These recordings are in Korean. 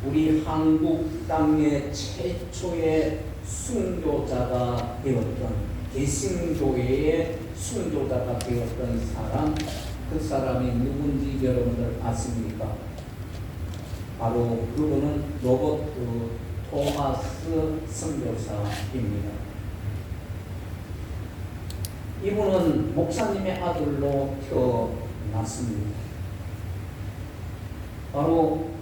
우리 한국 땅의 최초의 순교자가 되었던, 개신교회의 순교자가 되었던 사람, 그 사람이 누군지 여러분들 아십니까? 바로 그분은 로버트 토마스 선교사입니다. 이분은 목사님의 아들로 태어났습니다. 바로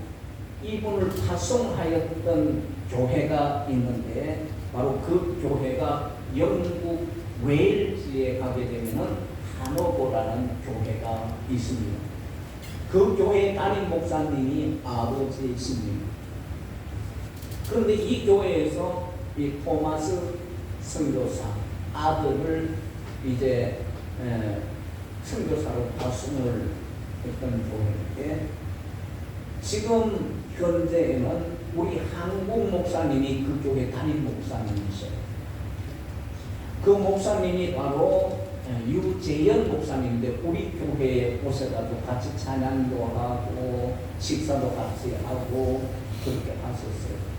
이분을 파송하였던 교회가 있는데, 바로 그 교회가 영국 웨일즈에 가게 되면은 하노버라는 교회가 있습니다. 그 교회의 담임 목사님이 아버지이십니다. 그런데 이 교회에서 이 토마스 선교사 아들을 이제 선교사로 파송을 했던 교회인데, 지금 현재에는 우리 한국 목사님이 그 교회 담임 목사님이셔요. 그 목사님이 바로 유재현 목사님인데, 우리 교회에 오셔가지고 같이 찬양도 하고 식사도 같이 하고 그렇게 하셨어요.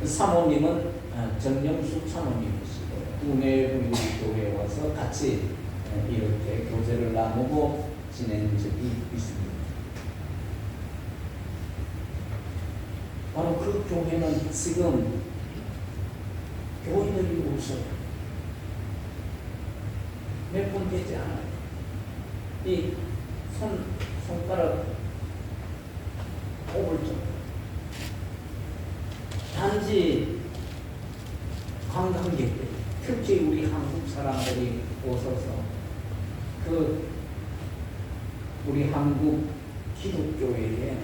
사모님은 정영수 사모님이시고, 두뇌 우리 교회에 와서 같이 이렇게 교제를 나누고 지낸 적이 있습니다. 바로 그 교회는 지금 교인들이 없어요. 몇 분 되지 않아요. 이 손가락 꼽을 정도. 단지 관광객들, 특히 우리 한국 사람들이 오셔서 우리 한국 기독교회에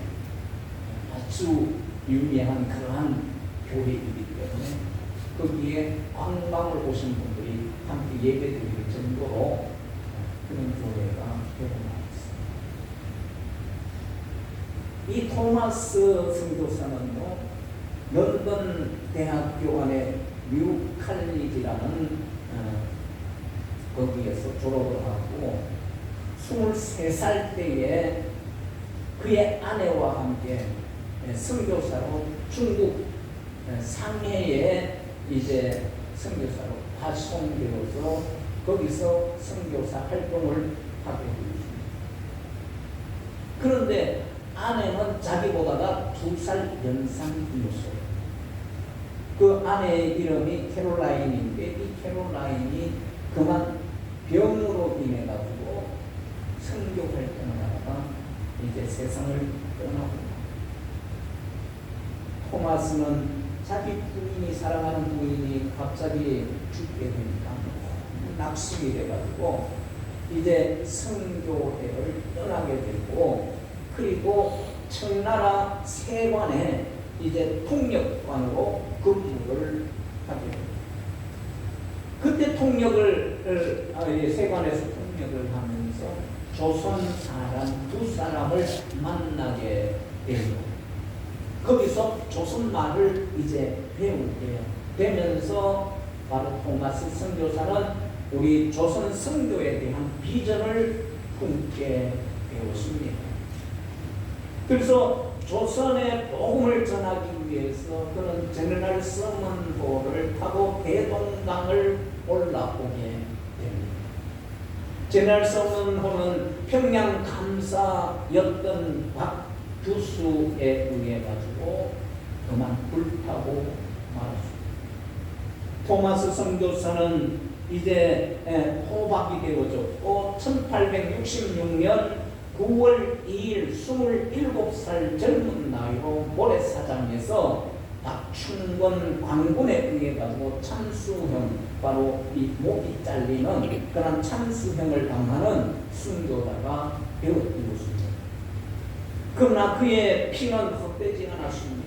아주 유명한 그러한 교회이기 때문에 거기에 관광을 오신 분들이 함께 예배드릴 정도로 그런 교회가 되고 있습니다. 이 토마스 선교사는요, 런던 대학교 안에 뉴 칼리지라는 거기에서 졸업을 하고 23살 때에 그의 아내와 함께 선교사로 중국 상해에 이제 선교사로 파송되어서 거기서 선교사 활동을 하게 되었습니다. 그런데 아내는 자기보다가 2살 연상이었어요. 그 아내의 이름이 캐롤라인인데, 이 캐롤라인이 그만 병으로 인해 가지고 선교 활동을 하다가 이제 세상을 떠나고, 토마스는 자기 부인이, 사랑하는 부인이 갑자기 죽게 되니까 낙심이 돼가지고 이제 선교회를 떠나게 되고, 그리고 청나라 세관에 이제 통역관으로 근무를 하게 됩니다. 그때 세관에서 통역을 하면서 조선 사람 2사람을 만나게 됩니다. 거기서 조선 말을 이제 배우게 되면서 바로 토마스 선교사는 우리 조선 선교에 대한 비전을 품게 되었습니다. 그래서 조선의 복음을 전하기 위해서 그는 제너럴 서먼호를 타고 대동강을 올라오게 됩니다. 제너럴 서먼호는 평양 감사였던 박 교수에 의해 가지고 그만 불타고 말았습니다. 토마스 선교사는 이제 포박이 되어졌고 1866년 9월 2일 27살 젊은 나이로 모래사장에서 박춘권 관군에 의해 가지고 참수형, 바로 이 목이 잘리는 그런 참수형을 당하는 순교자가 되었습니다. 그러나 그의 피는 헛되지 않았습니다.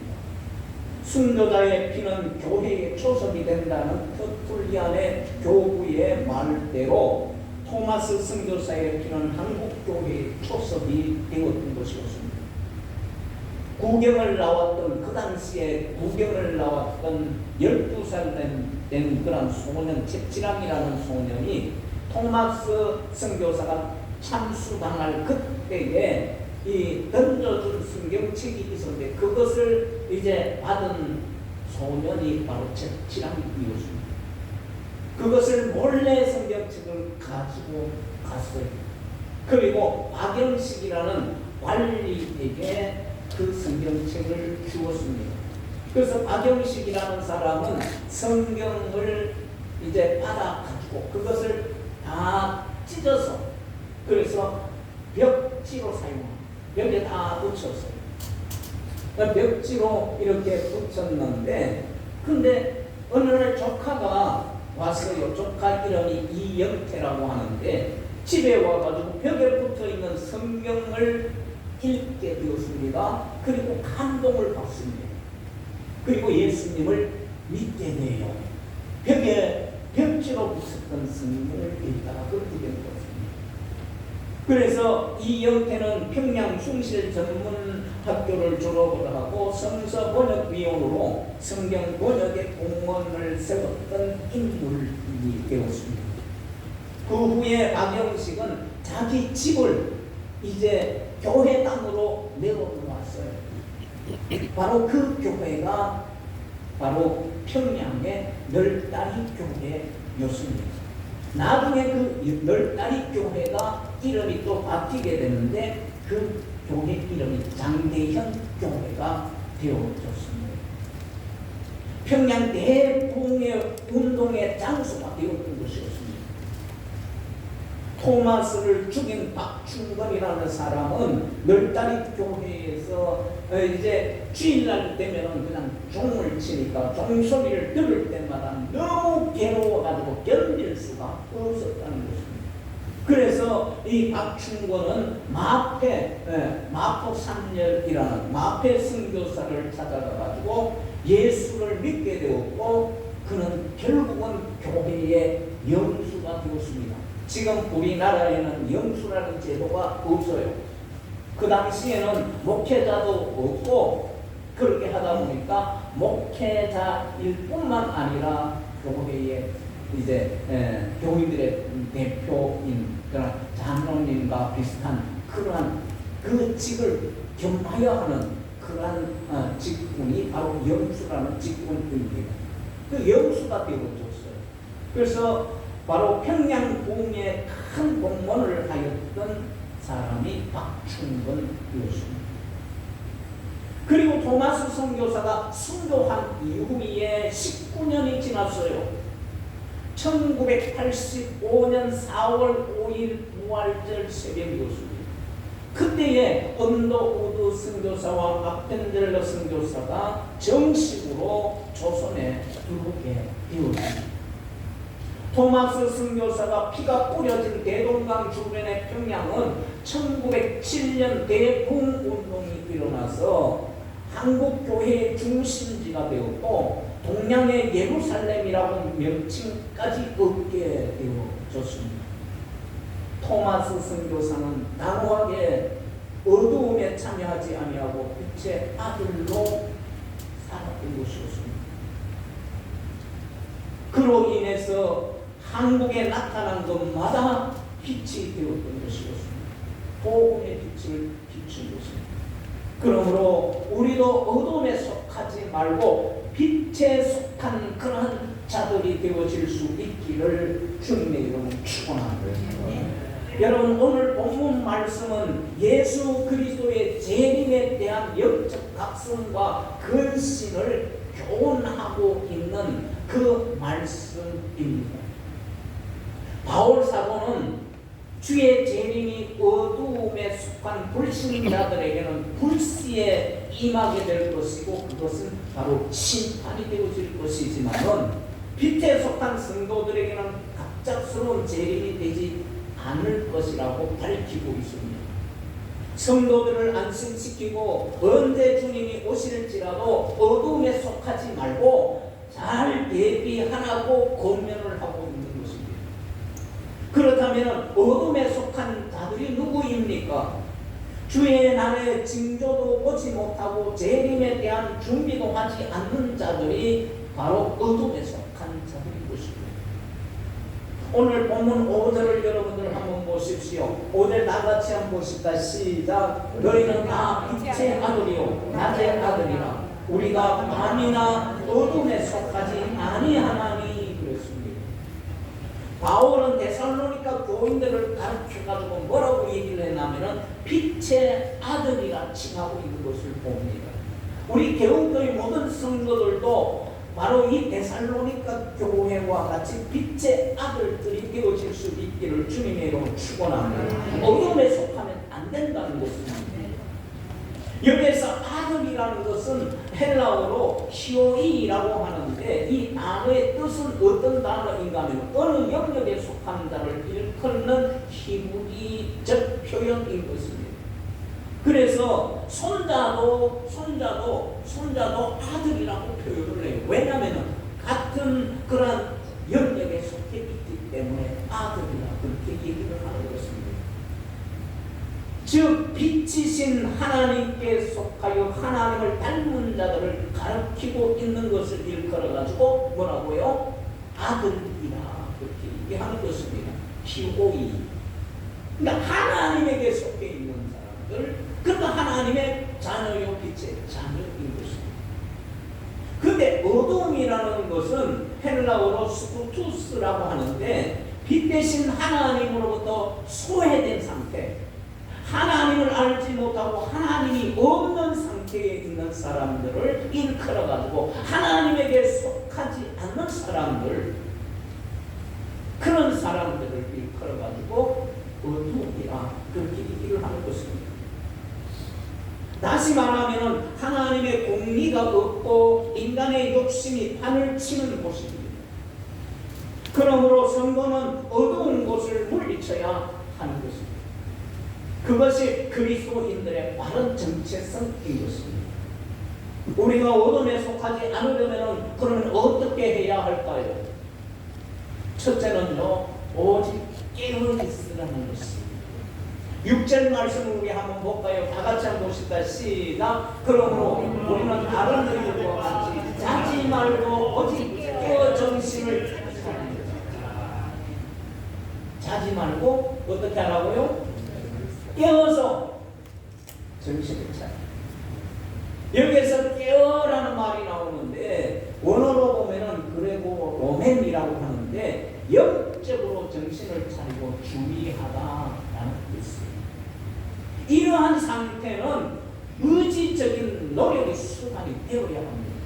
순교자의 피는 교회에 초석이 된다는 터툴리안의 교부의 말대로 토마스 선교사의 피는 한국교회의 초석이 되었던 것이었습니다. 구경을 나왔던, 그 당시에 구경을 나왔던 12살 된 그런 소년, 잭지랑이라는 소년이 토마스 선교사가 참수당할 그때에 이 던져준 성경책이 있었는데 그것을 이제 받은 소년이 바로 제칠함이었습니다. 그것을 몰래 성경책을 가지고 갔어요. 그리고 박영식이라는 관리에게 그 성경책을 주었습니다. 그래서 박영식이라는 사람은 성경을 이제 받아가지고 그것을 다 찢어서 그래서 벽지로 사용합니다. 벽에 다 붙였어요. 벽지로 이렇게 붙였는데 근데 어느 날 조카가 왔어요. 조카 이름이 이영태라고 하는데 집에 와가지고 벽에 붙어있는 성경을 읽게 되었습니다. 그리고 감동을 받습니다. 그리고 예수님을 믿게 돼요. 벽에 벽지로 붙였던 성경을 읽다가 그렇게 된 것입니다. 그래서 이영태는 평양 숭실 전문학교를 졸업을 하고 성서 번역위원으로 성경 번역의 공헌을 세웠던 인물이 되었습니다. 그 후에 박영식은 자기 집을 이제 교회 땅으로 내어놓았어요. 바로 그 교회가 바로 평양의 널다리 교회였습니다. 나중에 그 널다리 교회가 이름이 또 바뀌게 되는데 그 교회 이름이 장대현 교회가 되어졌습니다. 평양 대붕의 운동의 장소가 되었던 것이었습니다. 토마스를 죽인 박충건이라는 사람은 널다리 교회에서 이제 주일날 되면은 그냥 종을 치니까 종소리를 들을 때마다 너무 괴로워가지고 견딜 수가 없었다는 것입니다. 그래서 이 박충건은 마포산열이라는 마포 선교사를 찾아가가지고 예수를 믿게 되었고 그는 결국은 교회의 영수가 되었습니다. 지금 우리나라에는 영수라는 제도가 없어요. 그 당시에는 목회자도 없고 그렇게 하다 보니까 목회자일 뿐만 아니라 교회의 이제 교인들의 대표인 그런 장로님과 비슷한 그러한 그 직을 겸하여 하는 그러한 직분이 바로 영수라는 직분입니다. 그 영수가 되어졌어요. 그래서 바로 평양궁에 큰 공헌을 하였던 사람이 박충건이었습니다. 그리고 토마스 선교사가 순교한 이후에 19년이 지났어요. 1985년 4월 5일 부활절 새벽이었습니다. 그때에 언더우드 선교사와 아펜젤러 선교사가 정식으로 조선에 들어오게 되었습니다. 토마스 선교사가 피가 뿌려진 대동강 주변의 평양은 1907년 대붕운동이 일어나서 한국교회의 중심지가 되었고 동양의 예루살렘이라고 명칭까지 얻게 되어졌습니다. 토마스 선교사는 단호하게 어두움에 참여하지 아니하고 빛의 아들로 살았던 것이었습니다. 그로 인해서 한국에 나타난 것마다 빛이 되었던 것이었습니다. 복음의 빛을 비춘 것입니다. 그러므로 우리도 어둠에 속하지 말고 빛에 속한 그러한 자들이 되어질 수 있기를 주님의 이름으로 축원합니다. 여러분 오늘 본문 말씀은 예수 그리스도의 재림에 대한 영적 각성과 근신을 교훈하고 있는 그 말씀입니다. 바울 사도는 주의 재림이 어두움에 속한 불신자들에게는 불시에 임하게 될 것이고 그것은 바로 심판이 되어질 것이지만은 빛에 속한 성도들에게는 갑작스러운 재림이 되지 않을 것이라고 밝히고 있습니다. 성도들을 안심시키고 언제 주님이 오실지라도 어둠에 속하지 말고 잘 대비하라고 권면을 하고 있는 것입니다. 그렇다면 어둠에 속한 자들이 누구입니까? 주의 날에 징조도 보지 못하고 재림에 대한 준비도 하지 않는 자들이 바로 어둠에 속한 자들인 것입니다. 오늘 본문 5절을 여러분들 한번 보십시오. 5절 다 같이 한번 보십시다. 시작. 너희는 다 빛의 아들이요 낮의 아들이라 우리가 밤이나 어둠에 속하지 아니하나니 그랬습니다. 바울은 데살로니가 교인들을 가르쳐가지고 뭐라고 얘기를 했냐면은 빛의 아들이라 칭하고 있는 것을 봅니다. 우리 개운교회 모든 성도들도 바로 이 데살로니가 교회와 같이 빛의 아들들이 되어질 수 있기를 주님의 이름으로 축원합니다. 어둠에 속하면 안 된다는 것입니다. 여기에서 아들이라는 것은 헬라어로 히오이라고 하는데 이 단어의 뜻은 어떤 단어인가 하면 어느 영역에 속한 자를 일컫는 히브리적 표현인 것입니다. 그래서 손자도 아들이라고 표현을 해요. 왜냐하면 같은 그런 영역에 속해 있기 때문에 아들이라 그렇게 얘기를 하는 것입니다. 즉 빛이신 하나님께 속하여 하나님을 닮은 자들을 가르치고 있는 것을 일컬어가지고 뭐라고요? 아들이라 그렇게 얘기하는 것입니다. 히오이. 그러니까 하나님에게 속해 있는 사람들, 그러니까 하나님의 자녀요 빛의 자녀인 것입니다. 그런데 어둠이라는 것은 헬라어로 스쿠투스라고 하는데 빛 대신 하나님으로부터 소외된 상태, 하나님을 알지 못하고 하나님이 없는 상태에 있는 사람들을 일컬어가지고 하나님에게 속하지 않는 사람들, 그런 사람들을 일컬어가지고 어둠이라 그렇게 얘기를 하는 것입니다. 다시 말하면 하나님의 공리가 없고 인간의 욕심이 판을 치는 곳입니다. 그러므로 성도는 어두운 곳을 물리쳐야 하는 것입니다. 그것이 그리스도인들의 바른 정체성인 것입니다. 우리가 어둠에 속하지 않으려면 그러면 어떻게 해야 할까요? 첫째는요, 오직 깨어 있으라는 것입니다. 6절 말씀을 우리 한번 볼까요? 다 같이 한번 봅시다. 시작. 그러므로 우리는 다른 너희들과 같이 자지 말고 오직 깨어 정신을 차리라. 자지 말고 어떻게 하라고요? 깨어서 정신을 차려. 여기에서 깨어라는 말이 나오는데 원어로 보면은 그레고 로맨이라고 하는데 영적으로 정신을 차리고 주의하다라는 뜻이에요. 이러한 상태는 의지적인 노력의 수단이 되어야 합니다.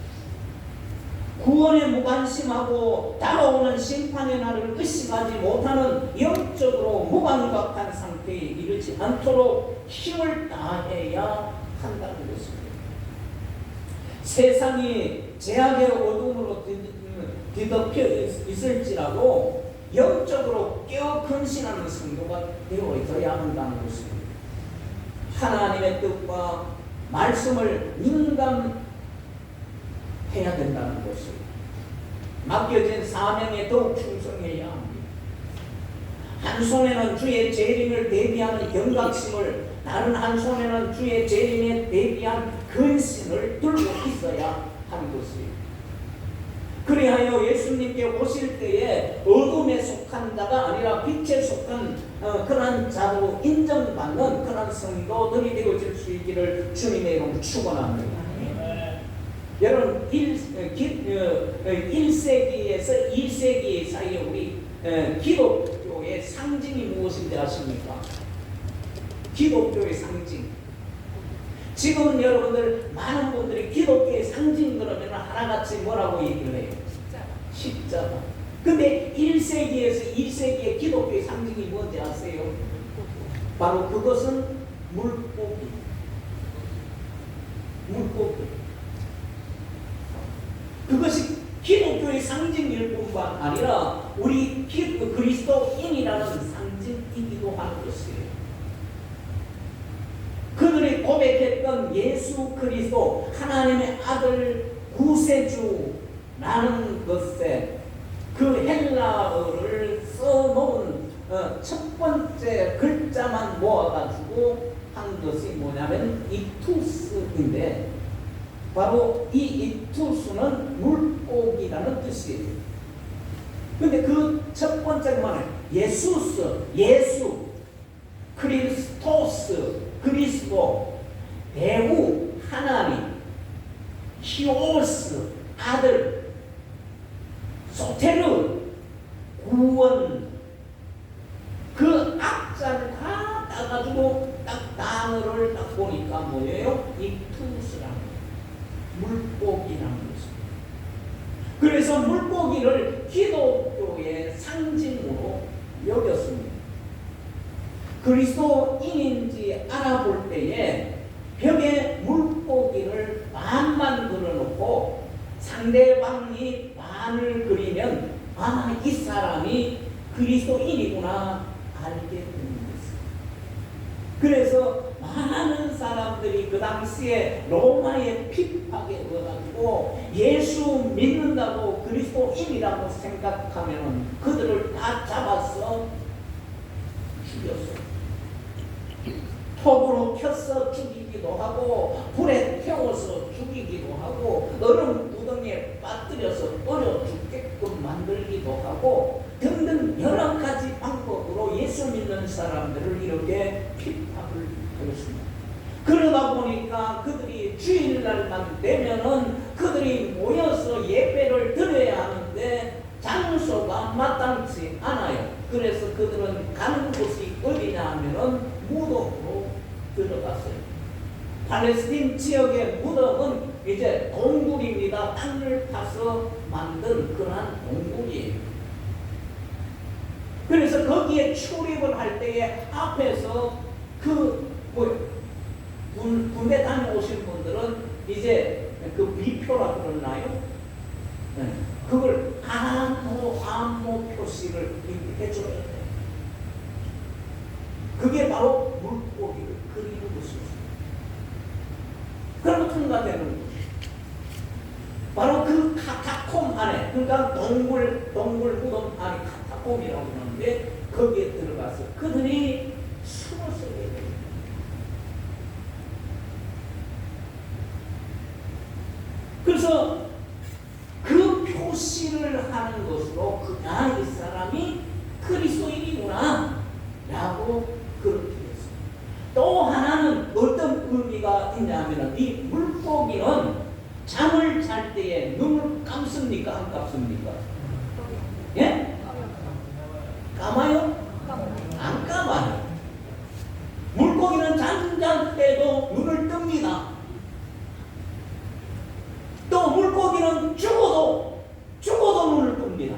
구원에 무관심하고 다가오는 심판의 날을 의식하지 못하는 영적으로 무감각한 상태에 이르지 않도록 힘을 다해야 한다는 것입니다. 세상이 죄악의 어둠으로 뒤덮여 있을지라도 영적으로 깨어 근신하는 성도가 되어야 한다는 것입니다. 하나님의 뜻과 말씀을 민감해야 된다는 것입니다. 맡겨진 사명에 더욱 충성해야 합니다. 한 손에는 주의 재림을 대비하는 경각심을, 다른 한 손에는 주의 재림에 대비한 근신을 들고 있어야 하는 것입니다. 그리하여 예수님께 오실 때에 어둠에 속한 자가 아니라 빛에 속한 그러한 자로 인정받는 그러한 성도들이 되어질 수 있기를 주님의 이름으로 축원합니다. 여러분 1세기에서 2세기 사이에 우리 기독교의 상징이 무엇인지 아십니까? 기독교의 상징. 지금 여러분들 많은 분들이 기독교의 상징 그러면 하나같이 뭐라고 얘기를 해요? 십자가. 근데 1세기에서 2세기의 기독교의 상징이 뭔지 아세요? 바로 그것은 물고기. 그것이 기독교의 상징일 뿐만 아니라 우리 그리스도인이라는 상징이기도 하는 것이에요. 그들이 고백했던 예수 그리스도 하나님의 아들 구세주라는 것에 그 헬라어를 써놓은 첫 번째 글자만 모아가지고 한 것이 뭐냐면 이투스인데 바로 이 이투스는 물고기라는 뜻이에요. 근데 그 첫 번째가 뭐냐? 예수스, 예수, 크리스토스, 그리스도, 배우, 하나님, 히오스, 아들, 소테르, 구원. 그 악자를 다 따가지고 딱 단어를 딱 보니까 뭐예요? 잉투스라는 물고기라는 것입니다. 그래서 물고기를 기독교의 상징으로 여겼습니다. 그리스도인인지 알아볼 때에 벽에 물고기를 반만 그려놓고 상대방이 반을 그리면 아, 이 사람이 그리스도인이구나 알게 되는 것입니다. 그래서 많은 사람들이 그 당시에 로마의 핍박에 얻어가지고 예수 믿는다고 그리스도인이라고 생각하면 그들을 다 잡아서 죽였어요. 톱으로 펴서 죽이기도 하고 불에 태워서 죽이기도 하고 얼음 구덩이에 빠뜨려서 얼어 죽게끔 만들기도 하고 등등 여러 가지 방법으로 예수 믿는 사람들을 이렇게 핍박을 하였습니다. 그러다 보니까 그들이 주일날만 되면은 그들이 모여서 예배를 드려야 하는데 장소가 마땅치 않아요. 그래서 그들은 가는 곳이 어디냐 하면은 무덤으로 들어갔어요. 팔레스틴 지역의 무덤은 이제 동굴입니다. 땅을 파서 만든 그러한 동굴이에요. 그래서 거기에 출입을 할 때에 앞에서 군대 다녀오신 분들은 이제 그 비표라 그러나요? 네. 그걸 암호 표시를 해줘야 돼요. 그게 바로 물고기를 그리는 것입니다. 그러면 통과되는 거죠. 바로 그 카타콤 안에, 그러니까 동굴 무덤 안에 카타콤이라고 하는데 거기에 들어가서 그들이 숨어서 예배해요. 그래서 그 표시를 하는 것으로 이 사람이 그리스도인이구나 라고 그렇게 했습니다. 또 하나는 어떤 의미가 있냐면 이 물고기는 잠을 잘 때에 눈을 감습니까? 안 감습니까? 예? 감아요? 안 감아요. 물고기는 잠잘 때도 눈을 뜹니다. 또 물고기는 죽어도 눈을 뜹니다.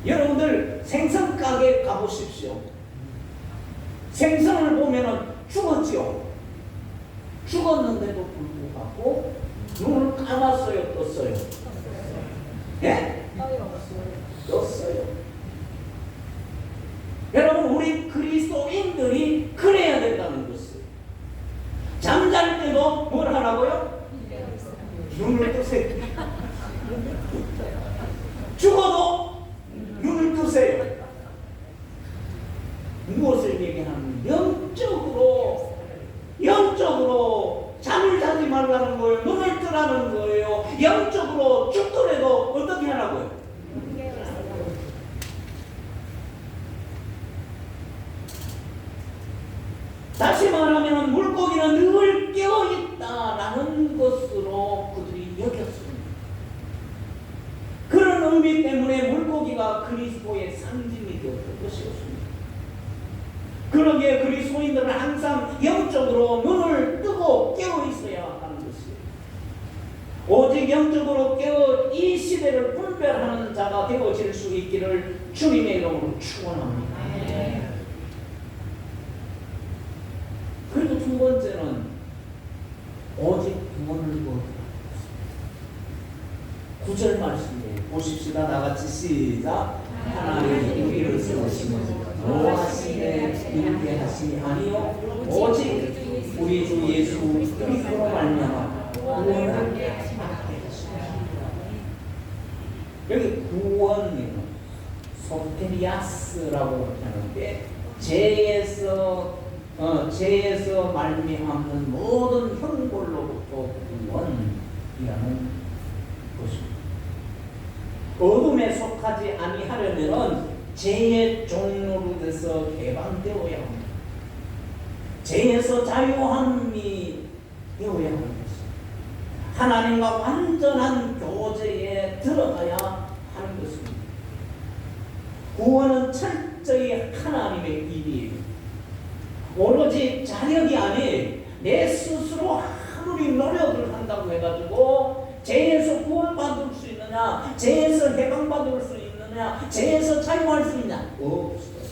여러분들 생선 가게 가보십시오. 생선을 보면은 죽었지요. 죽었는데도 불구하고 눈을 감았어요, 떴어요? 예? 떴어요. 여러분, 우리 그리스도인들이 그래야 된다는 것을. 잠잘 때도 뭘 하라고요? 눈을 뜨세요. 죽어도 눈을 뜨세요. 무엇을 얘기하는? 영적으로 잠을 자지 말라는 거예요. 눈을 뜨라는 거예요. 영적으로 죽더라도 어떻게 하라고요? 다시 말하면 물고기는 늘 깨어있다라는 것으로 그들이 여겼습니다. 그런 의미 때문에 물고기가 그리스도의 상징이 되었던 것이었습니다. 그러기에 그리스도인들은 항상 영적으로 눈을 뜨고 깨어있어야 하는 것이에요. 오직 영적으로 깨어 이 시대를 분별하는 자가 되어질 수 있기를 주님의 이름으로 축원합니다. 그리고 두 번째는 오직 구원을 얻으라. 9절 말씀에 보십시다. 다같이 시작. 하나님 우리를 세우시면 노하시되 이르게 하심이 아니요 오직 우리 주 예수 그리스도로 말미암아 구원을 받게 하시라. 여기 구원은 소테리아스라고 하는데 죄에서 말미암는 모든 형벌로부터 구원이라는 것입니다. 어둠에 속하지 아니하려면은 죄의 종로로 돼서 해방되어야 합니다. 죄에서 자유함이 되어야 하는 것입니다. 하나님과 완전한 교제에 들어가야 하는 것입니다. 구원은 철저히 하나님의 일이에요. 오로지 자력이 아닌 내 스스로 아무리 노력을 한다고 해가지고 죄에서 구원받을 수 있느냐, 죄에서 해방받을 수 있느냐, 죄에서 자유할 수 있느냐? 없어요.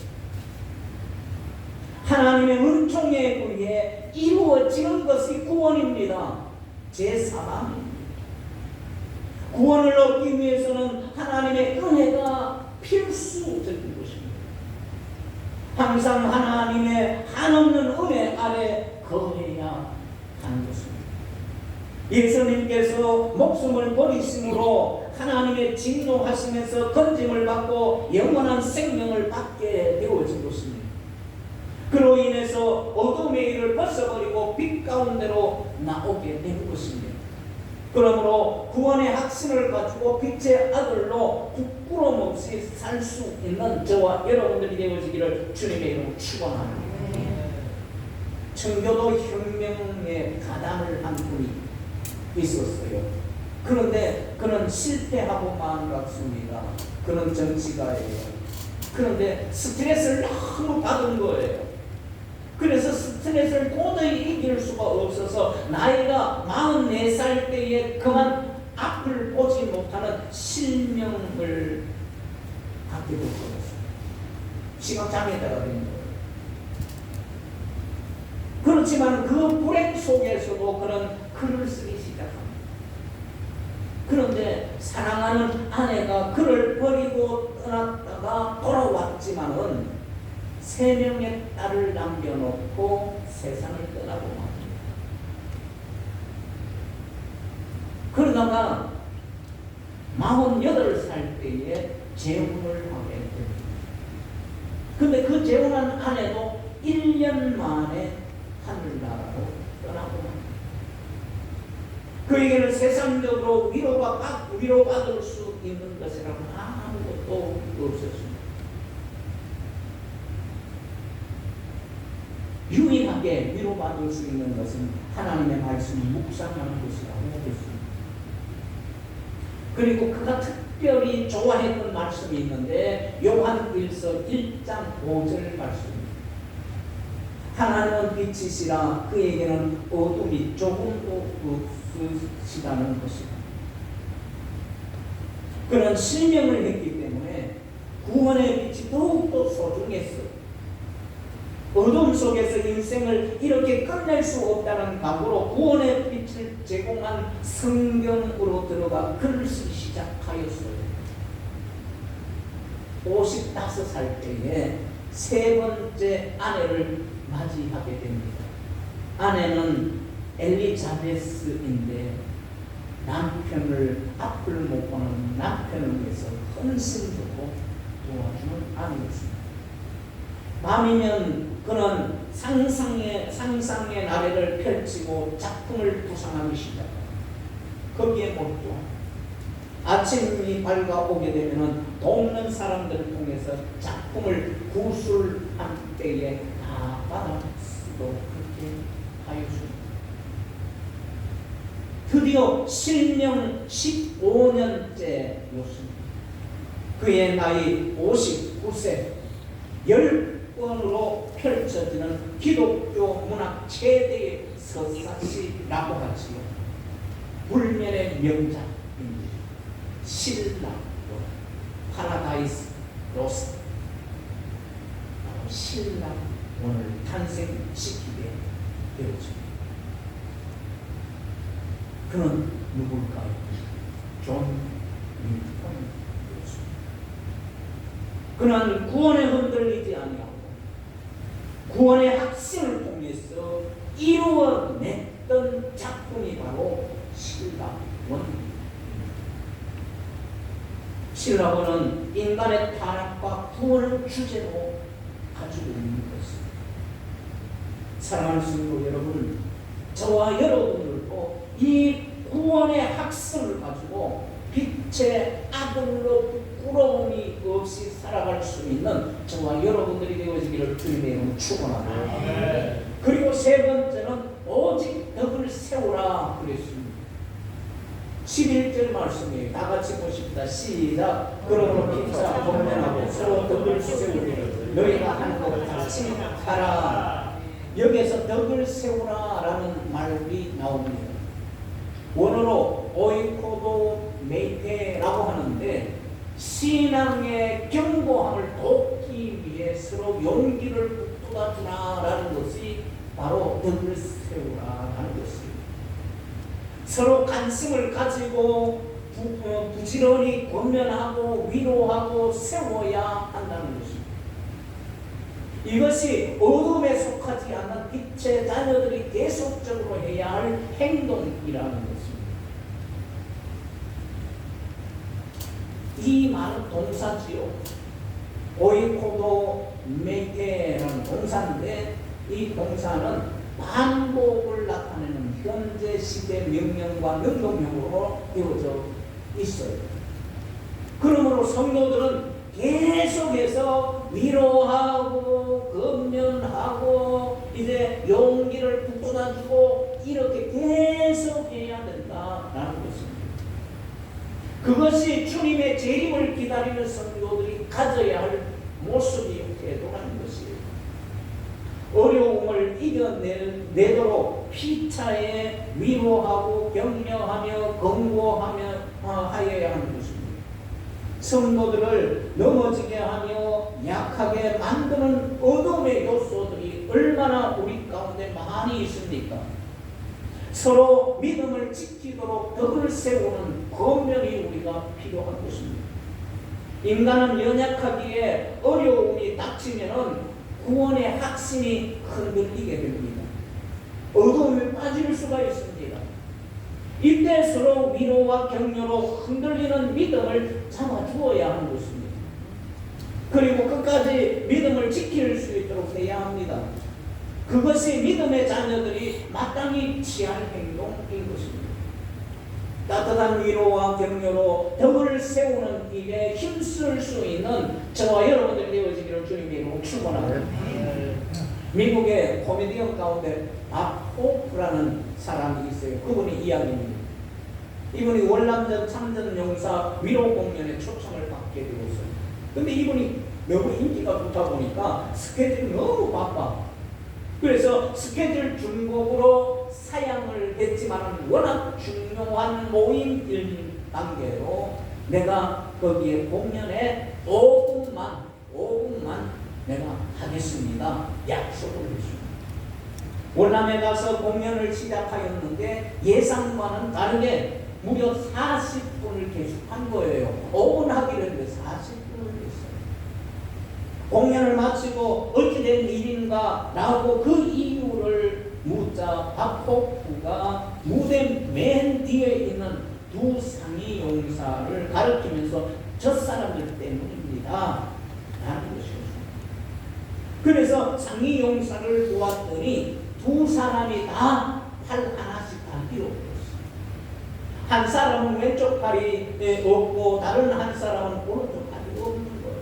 하나님의 은총에 의해 이루어지는 것이 구원입니다. 제사함입니다. 구원을 얻기 위해서는 하나님의 은혜가 필수적인 것입니다. 항상 하나님의 한없는 은혜 아래 거해야 하는 것입니다. 예수님께서 목숨을 버리심으로 하나님의 진노하시면서 건짐을 받고 영원한 생명을 받게 되어진 것입니다. 그로 인해서 어둠의 일을 벗어버리고 빛 가운데로 나오게 된 것입니다. 그러므로 구원의 확신을 가지고 빛의 아들로 부끄럼 없이 살 수 있는 저와 여러분들이 되어지기를 주님의 이름으로 축원합니다. 청교도 혁명에 가담을 한 분이 있었어요. 그런데 그는 실패하고만 갔습니다. 그는 정치가예요. 그런데 스트레스를 너무 받은 거예요. 그래서 스트레스를 도저히 이길 수가 없어서 나이가 44살 때에 그만 앞을 보지 못하는 실명을 갖게 되었어요. 시각장애자가 된 거예요. 그렇지만 그 불행 속에서도 그는 글을 쓰기 시작합니다. 그런데 사랑하는 아내가 그를 버리고 떠났다가 돌아왔지만은 3명의 딸을 남겨놓고 세상을 떠나고 맙니다. 그러다가 48살 때에 재혼을 하게 됩니다. 근데 그 재혼한 아내도 1년 만에 하늘나라로 떠나고 맙니다. 그에게는 세상적으로 위로받을 수 있는 것이라고 아무것도 없었습니다. 유일하게 위로받을 수 있는 것은 하나님의 말씀을 묵상하는 것이라고 했습니다. 그리고 그가 특별히 좋아했던 말씀이 있는데 요한일서 1장 5절 말씀입니다. 하나님은 빛이시라 그에게는 어둠이 조금도 없으시다는 것이다. 그는 실명을 했기 때문에 구원의 빛이 더욱더 소중했어요. 어둠 속에서 인생을 이렇게 끝낼 수 없다는 각오로 구원의 빛을 제공한 성경으로 들어가 글을 쓰기 시작하였어요. 55살 때에 3번째 아내를 맞이하게 됩니다. 아내는 엘리자베스인데 남편을 앞을 못 보는 남편을 위해서 헌신적으로 도와주는 아내였습니다. 밤이면 그는 상상의 나래를 펼치고 작품을 구상하기 시작합니다. 거기에 몰두합니다. 아침이 밝아오게 되면 돕는 사람들을 통해서 작품을 구술한 때에 다 받아 쓰도록 그렇게 하였습니다. 드디어 실명 15년째였습니다. 그의 나이 59세 10권으로 펼쳐지는 기독교 문학 최대의 서사시라고 하지요. 불면의 명작입니다. 신라 파라다이스 로스트 신라원을 탄생시키게 되었습니다. 그는 누굴까요? 존 밀턴이었습니다. 그는 구원에 흔들리지 아니하고 구원의 확신을 통해서 이루어냈던 작품이 바로 신라원입니다. 신라원은 인간의 타락과 구원을 주제로 가지고 있는 것입니다. 사랑하는 성도 여러분, 저와 여러분들도 이 구원의 확신을 가지고 빛의 아들로 저와 여러분들이 되어지기를 주님의 이름으로 축원합니다. 그리고 세 번째는 오직 덕을 세우라 그랬습니다. 11절 말씀이에요. 다 같이 보십시다. 시작. 그러므로 피차 권면하고 서로 덕을 세우기를 너희가 하는 것 같이 하라. 여기에서 덕을 세우라라는 말이 나옵니다. 원어로 오이코도 메이테라고 하는데 신앙의 견고함을 돕기 위해 서로 용기를 북돋아주라라는 것이 바로 덕을 세우라라는 것입니다. 서로 관심을 가지고 부지런히 권면하고 위로하고 세워야 한다는 것입니다. 이것이 어둠에 속하지 않는 빛의 자녀들이 계속적으로 해야 할 행동이라는 것입니다. 이 말은 동사지요. 오이코도 메이테라는 동사인데 이 동사는 반복을 나타내는 현재 시대 명령과 능동형으로 되어져 있어요. 그러므로 성도들은 계속해서 위로하고 권면하고 이제 용기를 북돋아주고 이렇게 계속해야 된다라는 것입니다. 그것이 주님의 재림을 기다리는 성도들이 가져야 할 모습이 태도라는 것이에요. 어려움을 이겨내도록 피차에 위로하고 격려하며 권고하며 하여야 하는 것입니다. 성도들을 넘어지게 하며 약하게 만드는 어둠의 요소들이 얼마나 우리 가운데 많이 있습니까? 서로 믿음을 지키도록 덕을 세우는 권면이 우리가 필요한 것입니다. 인간은 연약하기에 어려움이 닥치면 구원의 확신이 흔들리게 됩니다. 어두움에 빠질 수가 있습니다. 이때 서로 위로와 격려로 흔들리는 믿음을 잡아주어야 하는 것입니다. 그리고 끝까지 믿음을 지킬 수 있도록 해야 합니다. 그것이 믿음의 자녀들이 마땅히 취할 행동인 것입니다. 따뜻한 위로와 격려로 덕을 세우는 일에 힘쓸 수 있는 저와 여러분들이 되어지기를 주님의 이름으로 축원합니다. 미국의 코미디언 가운데 밥 호프라는 사람이 있어요. 그분의 이야기입니다. 이분이 월남전 참전용사 위로 공연에 초청을 받게 되었어요. 근데 이분이 너무 인기가 좋다 보니까 스케줄이 너무 바빠. 그래서 스케줄 중복으로 사양을 했지만 워낙 중요한 모임일 단계로 내가 거기에 공연에 5분만 내가 하겠습니다. 약속을 했습니다. 월남에 가서 공연을 시작하였는데 예상과는 다르게 무려 40분을 계속한 거예요. 5분 하기로 했는데 40분을 했어요. 공연을 마치고 어찌 된 일인가 라고 그 이유를 묻자 박호프가 무대 맨 뒤에 있는 두 상위 용사를 가리키면서 저 사람들 때문입니다 라는 것이었습니다. 그래서 상위 용사를 보았더니 두 사람이 다 팔 하나씩 달기로 했어요. 한 사람은 왼쪽 팔이 없고 다른 한 사람은 오른쪽 팔이 없는 거예요.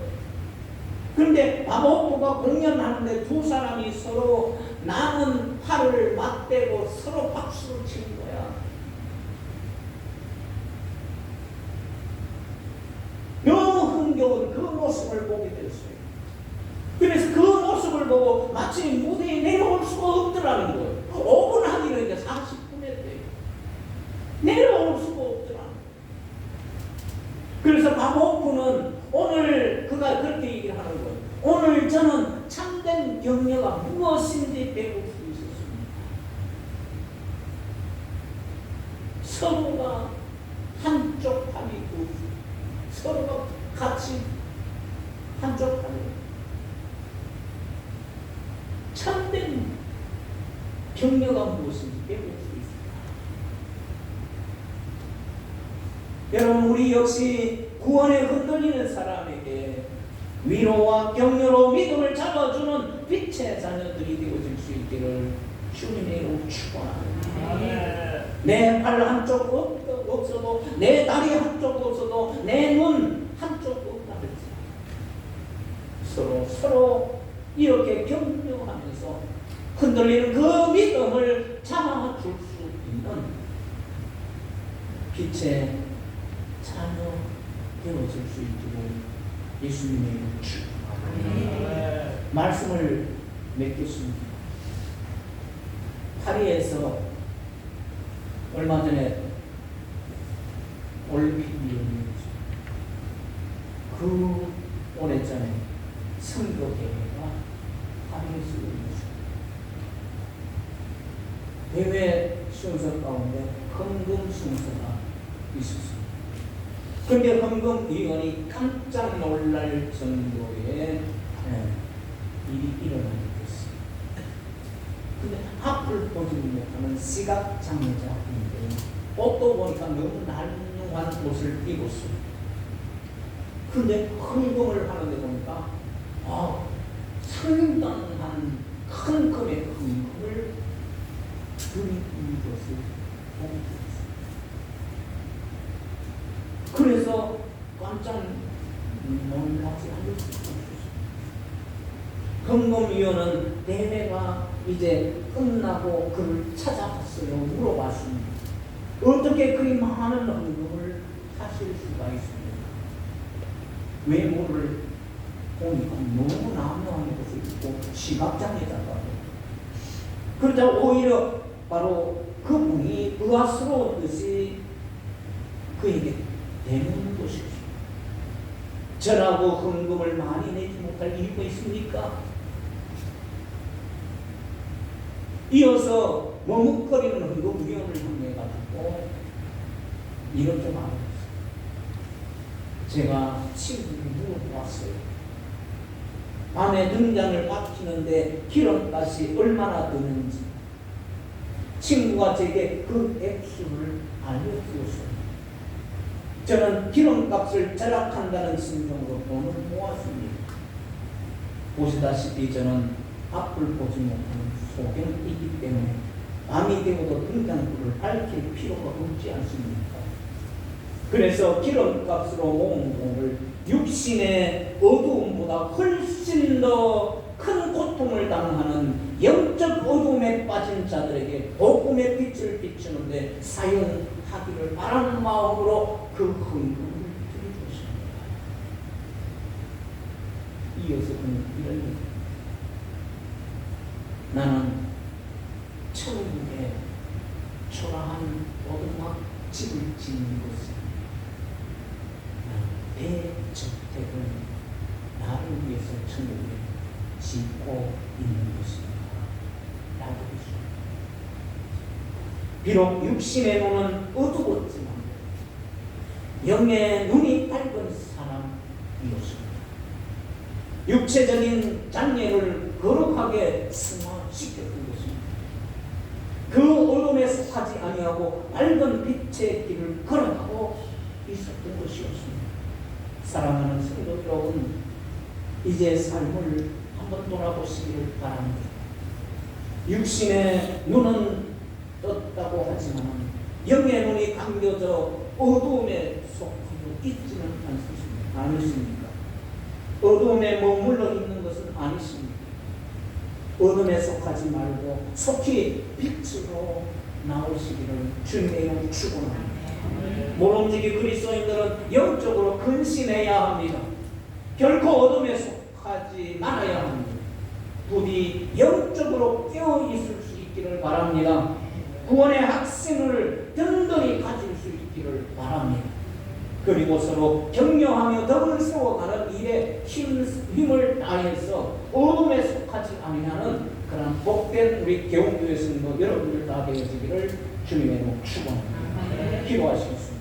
그런데 바보부가 공연하는데 두 사람이 서로 남은 팔을 맞대고 서로 박수를 치는 거야. 너무 흥겨운 그 모습을 보게 됐어요. 그래서 그 모습을 보고 마치 무대에 내려올 수가 없더라는 거예요. 5분 하기로 했는데 40분 했대요. 내려올 수가 없더라는 거예요. 그래서 바보부는 오늘 그가 그렇게 얘기를 하는 거예요. 오늘 저는 참된 격려가 무엇인지 배울 수 있었습니다. 서로가 한쪽 팔이 있고 서로가 같이 한쪽 팔이 참된 격려가 무엇인지 배울 수 있습니다. 여러분, 우리 역시 구원에 흔들리는 사람에게 위로와 격려로 믿음을 잡아주는 빛의 자녀들이 되어질 수 있기를 주님의 이름으로 축원합니다. 내 팔 한쪽 없어도, 내 다리 한쪽 없어도, 내 눈 한쪽 없다. 서로 이렇게 격려하면서 흔들리는 그 믿음을 잡아줄 수 있는 빛의 자녀 되어질 수 있기를 예수님의 축복합니다. 말씀을 맺겠습니다. 파리에서 얼마 전에 올림픽위원회였죠. 그 오래전에 선교대회가 파리에서 열렸습니다. 대회 순서 가운데 헌금 순서가 있었습니다. 그런데 헌금위원이 깜짝 놀랄 정도의 일이 일어나게 됐습니다. 근데 앞을 보지 못하는 시각장애자인데 옷도 보니까 너무 날름한 옷을 입었어요. 근데 헌금을 하는데 보니까 상당한 큰 금액 헌금을 드린 것을 보게 됐어요. 그래서 깜짝 놀라지 않을 수 없었어요. 헌금위원은 대회가 이제 끝나고 그를 찾아갔어요. 물어봤습니다. 어떻게 그리 많은 헌금을 하실 수가 있습니까? 외모를 보니까 너무 남녀한 것을 입고 시각장애자가 그러자 오히려 바로 그분이 의아스러운 듯이 그에게 대묻는 것이었습니다. 저라고 헌금을 많이 내지 못할 이유가 있습니까? 이어서 머뭇거리는 헌금위원을 향해 가지고 이렇게 말했어요. 제가 친구를 물어보았어요. 밤에 등잔을 박히는데 기름값이 얼마나 드는지. 친구가 제게 그 액수를 알려주었어요. 저는 기름값을 절약한다는 심정으로 돈을 모았습니다. 보시다시피 저는 앞을 보지 못하는 소경이기 때문에 밤이 되어도 등잔불을 밝힐 필요가 없지 않습니까? 그래서 기름값으로 모은 돈을 육신의 어두움보다 훨씬 더 큰 고통을 당하는 영적 어둠에 빠진 자들에게 복음의 빛을 비추는데 사용하기를 바라는 마음으로 그 헌금을 드리셨습니다. 이어서 그는 이런 얘기입니다. 나는 천국에 초라한 오두막 집을 짓는 것은 대저택을 나를 위해서 천국에 짓고 있는 것입니다. 라고 했습니다. 비록 육신의 눈은 어두웠지만 영의 눈이 밝은 사람이었습니다. 육체적인 장애를 거룩하게 승화시켰던 것입니다. 그 어둠에 속하지 아니하고 밝은 빛의 길을 걸어가고 있었던 것이었습니다. 사랑하는 성도 여러분, 이제 삶을 한번 돌아보시기를 바랍니다. 육신의 눈은 떴다고 하지만 영의 눈이 감겨져 어두움에 속하고 있지는 않으십니까? 어두움에 머물러 있는 것은 아니십니까? 어둠에 속하지 말고 속히 빛으로 나오시기를 주님의 이름으로 축원합니다. 모름지기 그리스도인들은 영적으로 근신해야 합니다. 결코 어둠에 속하지 말아야 합니다. 부디 영적으로 깨어 있을 수 있기를 바랍니다. 구원의 확신을 든든히 가질 수 있기를 바랍니다. 그리고 서로 격려하며 덕을 세워가는 일에 힘을 다해서 어둠에 속하지 아니하는 그런 복된 우리 개운교회 성도 여러분들 다 되어지기를 주님의 이름으로 축원합니다. 기도하시겠습니다.